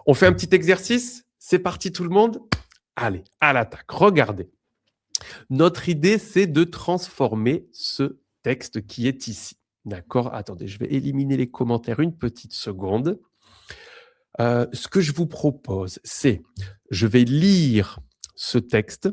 On fait un petit exercice? C'est parti tout le monde? Allez, à l'attaque. Regardez. Notre idée, c'est de transformer ce texte qui est ici. D'accord? Attendez, je vais éliminer les commentaires une petite seconde. Ce que je vous propose, c'est, je vais lire ce texte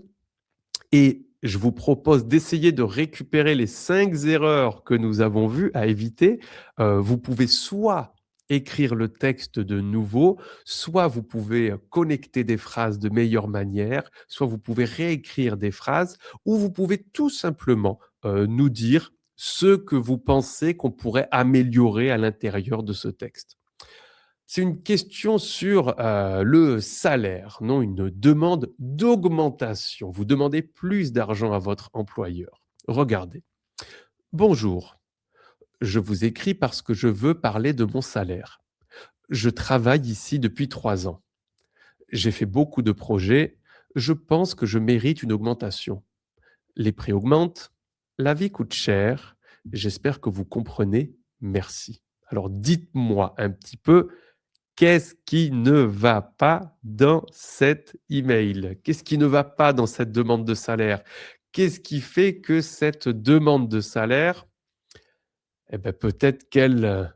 et je vous propose d'essayer de récupérer les 5 erreurs que nous avons vues à éviter. Vous pouvez soit écrire le texte de nouveau, soit vous pouvez connecter des phrases de meilleure manière, soit vous pouvez réécrire des phrases, ou vous pouvez tout simplement nous dire ce que vous pensez qu'on pourrait améliorer à l'intérieur de ce texte. C'est une question sur le salaire, non, une demande d'augmentation. Vous demandez plus d'argent à votre employeur. Regardez. Bonjour, je vous écris parce que je veux parler de mon salaire. Je travaille ici depuis 3 ans. J'ai fait beaucoup de projets. Je pense que je mérite une augmentation. Les prix augmentent, la vie coûte cher. J'espère que vous comprenez. Merci. Alors dites-moi un petit peu. Qu'est-ce qui ne va pas dans cet email? Qu'est-ce qui ne va pas dans cette demande de salaire? Qu'est-ce qui fait que cette demande de salaire, eh ben, peut-être qu'elle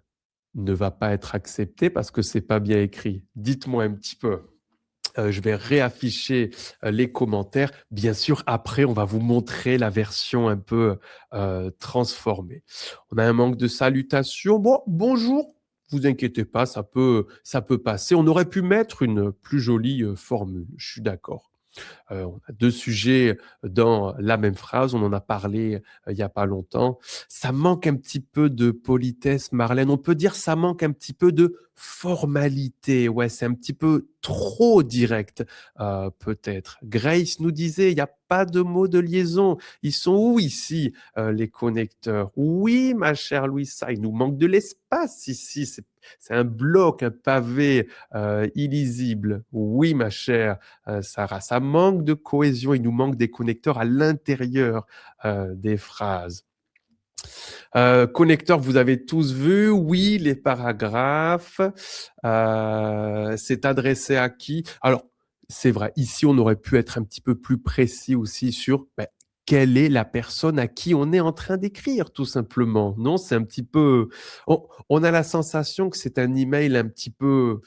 ne va pas être acceptée parce que c'est pas bien écrit? Dites-moi un petit peu. Je vais réafficher les commentaires. Bien sûr, après, on va vous montrer la version un peu transformée. On a un manque de salutation. Bon, bonjour. Vous inquiétez pas, ça peut passer. On aurait pu mettre une plus jolie formule. Je suis d'accord. On a 2 sujets dans la même phrase, on en a parlé, il y a pas longtemps. Ça manque un petit peu de politesse, Marlène. On peut dire ça manque un petit peu de formalité. Ouais, c'est un petit peu trop direct, peut-être. Grace nous disait: «Il y a pas de mots de liaison. Ils sont où ici, les connecteurs?» Oui, ma chère Louisa, il nous manque de l'espace ici. C'est un bloc, un pavé, illisible. Oui, ma chère, Sarah, ça manque de cohésion, il nous manque des connecteurs à l'intérieur des phrases. Connecteurs, vous avez tous vu, oui, les paragraphes, c'est adressé à qui? Alors, c'est vrai, ici, on aurait pu être un petit peu plus précis aussi sur quelle est la personne à qui on est en train d'écrire, tout simplement. Non, c'est un petit peu. On a la sensation que c'est un email un petit peu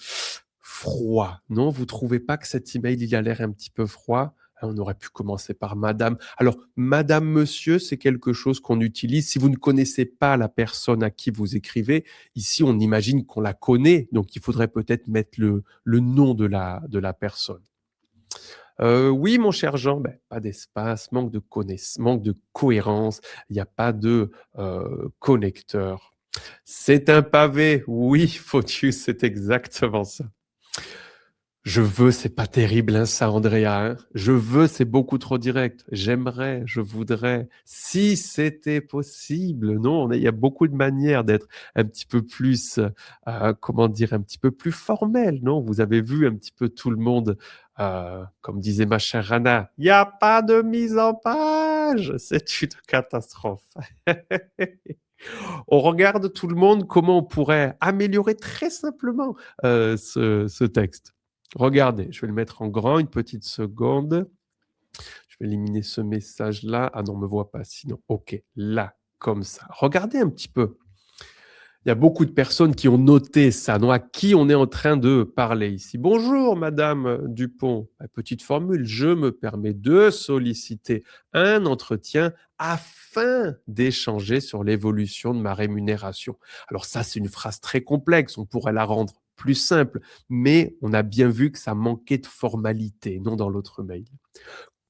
froid. Non, vous trouvez pas que cet email, il a l'air un petit peu froid? On aurait pu commencer par madame. Alors, madame, monsieur, c'est quelque chose qu'on utilise. Si vous ne connaissez pas la personne à qui vous écrivez, ici, on imagine qu'on la connaît, donc il faudrait peut-être mettre le nom de la personne. Oui, mon cher Jean, pas d'espace, manque de cohérence, il n'y a pas de connecteur. C'est un pavé. Oui, Photius, c'est exactement ça. Je veux, c'est pas terrible, hein, ça, Andrea, hein. Je veux, c'est beaucoup trop direct. J'aimerais, je voudrais. Si c'était possible, non, il y a beaucoup de manières d'être un petit peu plus, comment dire, un petit peu plus formel, non? Vous avez vu un petit peu tout le monde, comme disait ma chère Rana, il n'y a pas de mise en page. C'est une catastrophe. On regarde tout le monde comment on pourrait améliorer très simplement ce texte. Regardez, je vais le mettre en grand, une petite seconde. Je vais éliminer ce message-là. Ah non, on ne me voit pas sinon. OK, là, comme ça. Regardez un petit peu. Il y a beaucoup de personnes qui ont noté ça, non? À qui on est en train de parler ici. Bonjour, Madame Dupont. Petite formule, je me permets de solliciter un entretien afin d'échanger sur l'évolution de ma rémunération. Alors ça, c'est une phrase très complexe. On pourrait la rendre plus simple, mais on a bien vu que ça manquait de formalité, non, dans l'autre mail.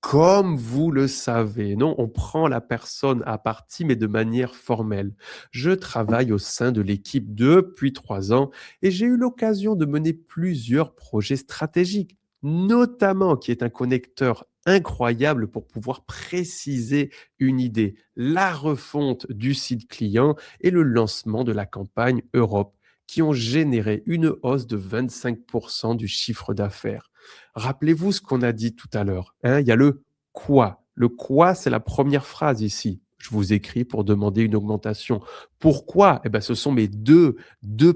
Comme vous le savez, non, on prend la personne à partie, mais de manière formelle. Je travaille au sein de l'équipe depuis 3 ans et j'ai eu l'occasion de mener plusieurs projets stratégiques, notamment qui est un connecteur incroyable pour pouvoir préciser une idée, la refonte du site client et le lancement de la campagne Europe, qui ont généré une hausse de 25% du chiffre d'affaires. Rappelez-vous ce qu'on a dit tout à l'heure, hein, il y a le quoi. Le quoi, c'est la première phrase ici. Je vous écris pour demander une augmentation. Pourquoi? Eh ben, ce sont mes deux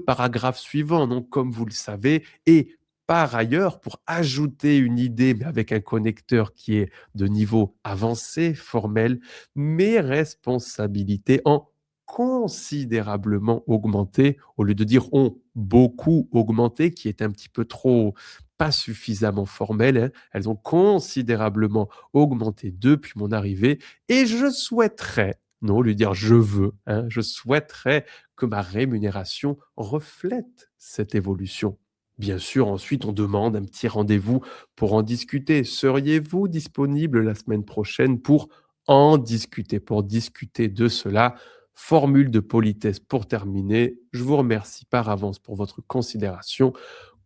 paragraphes suivants, donc comme vous le savez, et Par ailleurs, pour ajouter une idée, mais avec un connecteur qui est de niveau avancé, formel, mes responsabilités ont considérablement augmenté, au lieu de dire ont beaucoup augmenté, qui est un petit peu trop, pas suffisamment formel, hein. Elles ont considérablement augmenté depuis mon arrivée et je souhaiterais, non, lui dire je veux, hein, je souhaiterais que ma rémunération reflète cette évolution. Bien sûr, ensuite, on demande un petit rendez-vous pour en discuter. Seriez-vous disponible la semaine prochaine pour en discuter, pour discuter de cela? Formule de politesse pour terminer. Je vous remercie par avance pour votre considération.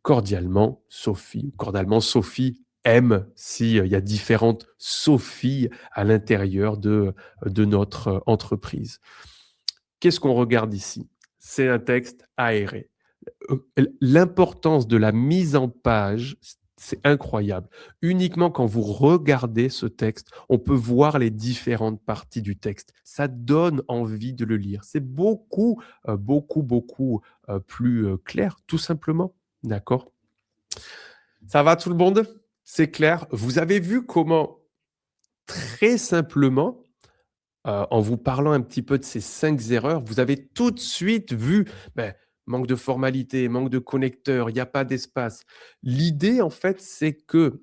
Cordialement, Sophie. Cordialement, Sophie M, si il y a différentes Sophie à l'intérieur de notre entreprise. Qu'est-ce qu'on regarde ici? C'est un texte aéré. L'importance de la mise en page, c'est incroyable. Uniquement quand vous regardez ce texte, on peut voir les différentes parties du texte. Ça donne envie de le lire. C'est beaucoup, beaucoup plus clair, tout simplement. D'accord? Ça va tout le monde? C'est clair? Vous avez vu comment, très simplement, en vous parlant un petit peu de ces 5 erreurs, vous avez tout de suite vu, beh, manque de formalité, manque de connecteur, il y a pas d'espace. L'idée, en fait, c'est que,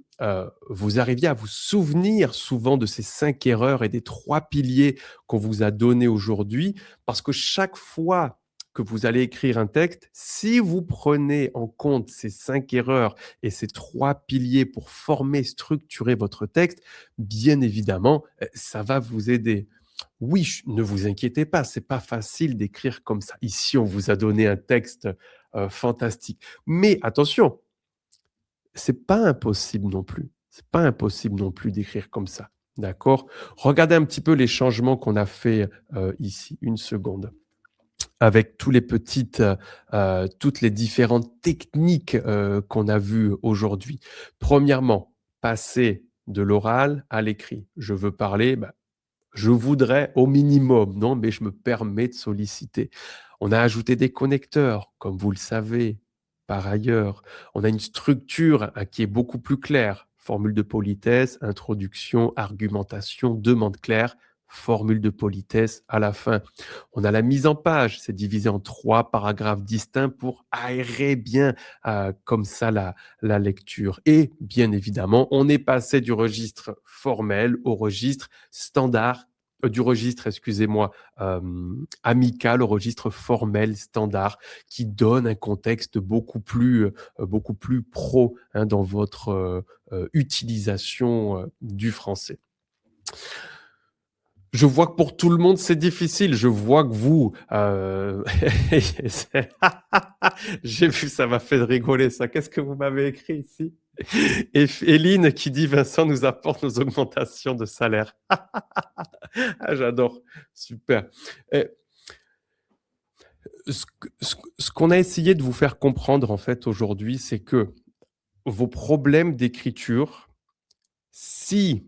vous arriviez à vous souvenir souvent de ces 5 erreurs et des 3 piliers qu'on vous a donnés aujourd'hui, parce que chaque fois que vous allez écrire un texte, si vous prenez en compte ces 5 erreurs et ces 3 piliers pour former, structurer votre texte, bien évidemment, ça va vous aider. Oui, ne vous inquiétez pas, c'est pas facile d'écrire comme ça. Ici, on vous a donné un texte, fantastique. Mais attention, c'est pas impossible non plus. C'est pas impossible non plus d'écrire comme ça, d'accord? Regardez un petit peu les changements qu'on a fait, ici. Une seconde. Avec toutes les différentes techniques, qu'on a vues aujourd'hui. Premièrement, passer de l'oral à l'écrit. Je veux parler, bah, je voudrais au minimum, non, mais je me permets de solliciter. On a ajouté des connecteurs, comme vous le savez, par ailleurs. On a une structure, qui est beaucoup plus claire. Formule de politesse, introduction, argumentation, demande claire, formule de politesse à la fin. On a la mise en page, c'est divisé en 3 paragraphes distincts pour aérer bien, comme ça la lecture. Et bien évidemment, on est passé du registre formel au registre standard, du registre, excusez-moi, amical au registre formel standard qui donne un contexte beaucoup plus pro, hein, dans votre, utilisation, du français. Je vois que pour tout le monde, c'est difficile. Je vois que vous, c'est j'ai vu, ça m'a fait rigoler ça. Qu'est-ce que vous m'avez écrit ici? Et Éline qui dit: «Vincent nous apporte nos augmentations de salaire». Ah j'adore, super. Et ce qu'on a essayé de vous faire comprendre en fait aujourd'hui, c'est que vos problèmes d'écriture, si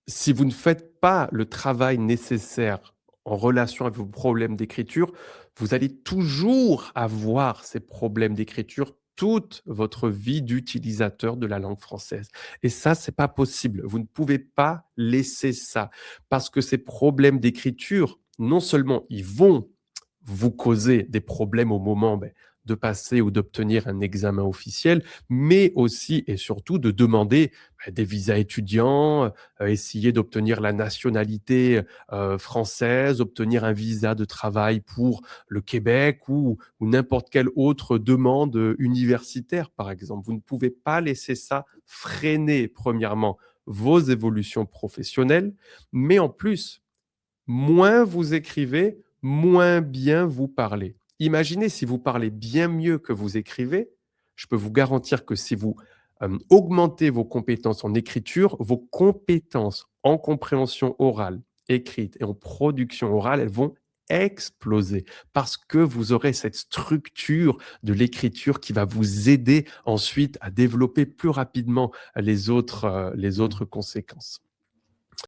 si vous ne faites pas le travail nécessaire en relation avec vos problèmes d'écriture, vous allez toujours avoir ces problèmes d'écriture toute votre vie d'utilisateur de la langue française. Et ça, c'est pas possible. Vous ne pouvez pas laisser ça parce que ces problèmes d'écriture, non seulement ils vont vous causer des problèmes au moment, de passer ou d'obtenir un examen officiel, mais aussi et surtout de demander, des visas étudiants, essayer d'obtenir la nationalité, française, obtenir un visa de travail pour le Québec ou n'importe quelle autre demande, universitaire, par exemple. Vous ne pouvez pas laisser ça freiner, premièrement, vos évolutions professionnelles, mais en plus, moins vous écrivez, moins bien vous parlez. Imaginez si vous parlez bien mieux que vous écrivez, je peux vous garantir que si vous, augmentez vos compétences en écriture, vos compétences en compréhension orale, écrite et en production orale, elles vont exploser parce que vous aurez cette structure de l'écriture qui va vous aider ensuite à développer plus rapidement les autres conséquences.